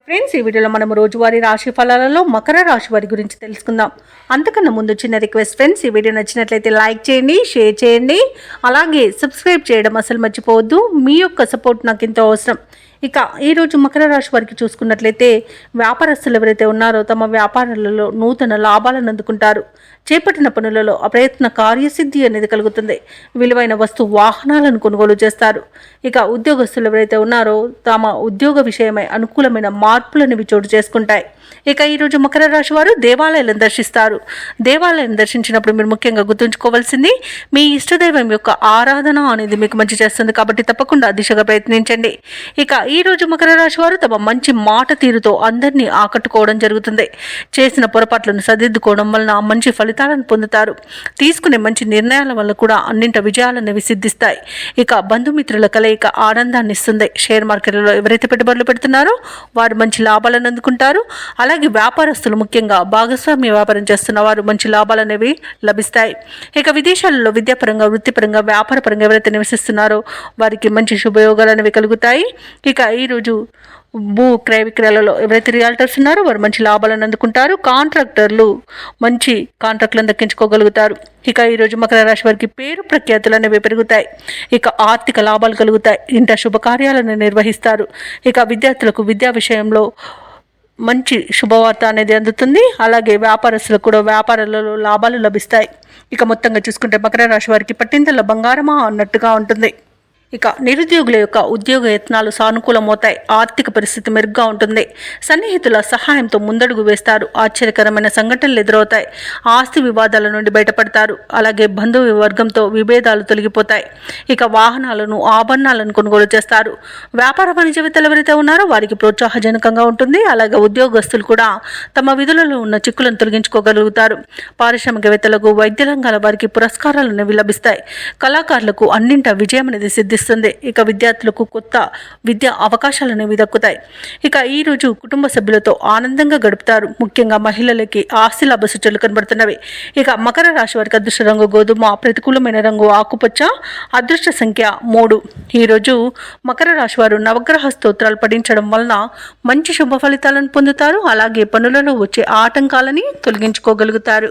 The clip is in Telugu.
ఫ్రెండ్స్, ఈ వీడియోలో మనం రోజువారీ రాశి ఫలాలలో మకర రాశి వారి గురించి తెలుసుకుందాం. అంతకన్నా ముందు చిన్న రిక్వెస్ట్ ఫ్రెండ్స్, ఈ వీడియో నచ్చినట్లయితే లైక్ చేయండి, షేర్ చేయండి, అలాగే సబ్స్క్రైబ్ చేయడం అసలు మర్చిపోవద్దు. మీ యొక్క సపోర్ట్ నాకు ఎంతో అవసరం. ఇక ఈరోజు మకర రాశి వారికి చూసుకున్నట్లయితే వ్యాపారస్తులు ఎవరైతే ఉన్నారో తమ వ్యాపారాలలో నూతన లాభాలను అందుకుంటారు. చేపట్టిన పనులలో అప్రయత్న కార్యసిద్ధి అనేది కలుగుతుంది. విలువైన వాహనాలను కొనుగోలు చేస్తారు. ఇక ఉద్యోగస్తులు ఎవరైతే ఉన్నారో తమ ఉద్యోగ విషయమై అనుకూలమైన మార్పులనేవి చోటు చేసుకుంటాయి. ఇక ఈరోజు మకర రాశి వారు దేవాలయాలను దర్శిస్తారు. దేవాలయాన్ని దర్శించినప్పుడు మీరు ముఖ్యంగా గుర్తుంచుకోవాల్సింది మీ ఇష్టదైవం యొక్క ఆరాధన అనేది మీకు మంచి చేస్తుంది. కాబట్టి తప్పకుండా దిశగా ప్రయత్నించండి. ఇక ఈరోజు మకర రాశి వారు తమ మంచి మాట తీరుతో అందరినీ ఆకట్టుకోవడం జరుగుతుంది. చేసిన పొరపాట్లను సరిదిద్దుకోవడం వలన మంచి ఫలితాలను పొందుతారు. తీసుకునే మంచి నిర్ణయాల వల్ల కూడా అన్నింటి విజయాలనేవి సిద్ధిస్తాయి. ఇక బంధుమిత్రుల కలయిక ఆనందాన్ని ఇస్తుంది. షేర్ మార్కెట్లలో ఎవరైతే పెట్టుబడులు పెడుతున్నారో వారు మంచి లాభాలను అందుకుంటారు. అలాగే వ్యాపారస్తులు ముఖ్యంగా భాగస్వామ్య వ్యాపారం చేస్తున్న వారు మంచి లాభాలు అనేవి లభిస్తాయి. ఇక విదేశాలలో విద్యాపరంగా, వృత్తిపరంగా, వ్యాపారపరంగా ఎవరైతే నివసిస్తున్నారో వారికి మంచి శుభయోగాలు అనేవి కలుగుతాయి. ఇక ఈరోజు భూ క్రయ విక్రయాలలో ఎవరైతే రియాల్టర్స్ ఉన్నారో వారు మంచి లాభాలను అందుకుంటారు. కాంట్రాక్టర్లు మంచి కాంట్రాక్టులను దక్కించుకోగలుగుతారు. ఇక ఈరోజు మకర రాశి వారికి పేరు ప్రఖ్యాతులు అనేవి పెరుగుతాయి. ఇక ఆర్థిక లాభాలు కలుగుతాయి. ఇంట శుభకార్యాలను నిర్వహిస్తారు. ఇక విద్యార్థులకు విద్యా విషయంలో మంచి శుభవార్త అనేది అందుతుంది. అలాగే వ్యాపారస్తులకు కూడా వ్యాపారాలలో లాభాలు లభిస్తాయి. ఇక మొత్తంగా చూసుకుంటే మకర రాశి వారికి పట్టిందల బంగారమా అన్నట్టుగా ఉంటుంది. ఇక నిరుద్యోగుల యొక్క ఉద్యోగ యత్నాలు సానుకూలమవుతాయి. ఆర్థిక పరిస్థితి మెరుగ్గా ఉంటుంది. సన్నిహితుల సహాయంతో ముందడుగు వేస్తారు. ఆశ్చర్యకరమైన సంఘటనలు ఎదురవుతాయి. ఆస్తి వివాదాల నుండి బయటపడతారు. అలాగే బంధువు వర్గంతో విభేదాలు తొలగిపోతాయి. ఇక వాహనాలను, ఆభరణాలను కొనుగోలు చేస్తారు. వ్యాపార వాణిజ్యవేత్తలు ఎవరైతే ఉన్నారో వారికి ప్రోత్సాహజనకంగా ఉంటుంది. అలాగే ఉద్యోగస్తులు కూడా తమ విధులలో ఉన్న చిక్కులను తొలగించుకోగలుగుతారు. పారిశ్రామికవేత్తలకు, వైద్య రంగాల వారికి పురస్కారాలు అనేవి లభిస్తాయి. కళాకారులకు అన్నింట విజయం అనేది సిద్ధిస్తుంది. ఇక విద్యార్థులకు కొత్త విద్యా అవకాశాలు అనేవి దక్కుతాయి. ఇక ఈరోజు కుటుంబ సభ్యులతో ఆనందంగా గడుపుతారు. ముఖ్యంగా మహిళలకి ఆస్తి లాభ సూచనలు కనబడుతున్నవి. ఇక మకర రాశి వారికి అదృష్ట రంగు గోధుమ, ప్రతికూలమైన రంగు ఆకుపచ్చ, అదృష్ట సంఖ్య 3. ఈరోజు మకర రాశి వారు నవగ్రహ స్తోత్రాలు పఠించడం వలన మంచి శుభ ఫలితాలను పొందుతారు. అలాగే పనులలో వచ్చే ఆటంకాలని తొలగించుకోగలుగుతారు.